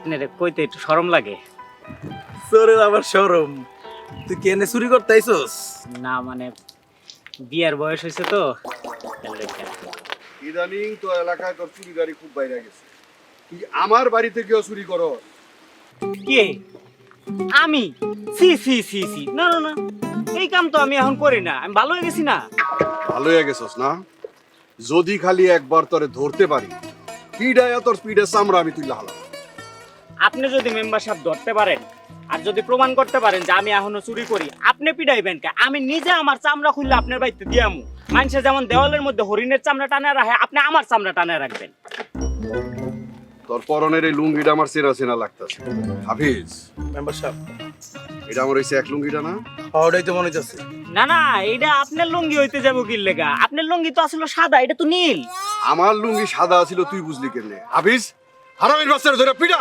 আপনার কইতে একটু শরম লাগে। তোর আবার শরম? তুই কেনে চুরি করতে আইছস? না মানে বিয়ার বয়স হয়েছে তো তার লইগা। ইদানিং তো এলাকায় তোর চুরি গাড়ি খুব বাইরে গেছে। তুই আমার বাড়িতে কেউ চুরি করো? কে? আমি? সি সি সি সি, না না না, এই কাম তো আমি এখন করি না। আমি ভালো হয়ে গেছি না? ভালো হয়ে গেছস না? যদি খালি একবার তোরে ধরতে পারি, পিডায়া তোর পিডে চামড়া আমি তুই লাহালাম। আপনি যদি মেম্বার সাহেব ধরতে পারেন আর যদি প্রমাণ করতে পারেন যে আমি এখনো চুরি করি, আপনি পিডাইবেন কে? আমি নিজে আমার চামড়া খুললে আপনার বাড়িতে দিয়ামু। মানুষে যেমন দেওয়ালের মধ্যে হরিণের চামড়া টানে রাখে, আপনি আমার চামড়া টানে রাখবেন। তোর পরনের এই লুঙ্গিটা আমার চেনা চেনা লাগতেছে। হাফিজ, মেম্বার সাহেব, এটা আমার হইছে এক লুঙ্গিটা না? ওটাই তো মনে হচ্ছে। না না, এটা আপনার লুঙ্গি হইতে যাবো কি লেগা? আপনার লুঙ্গি তো আসলে সাদা, এটা তো নীল। আমার লুঙ্গি সাদা ছিল, তুই বুঝলি কেমনে? হাফিজ, হারামির বাচ্চারা ধরে পিডা।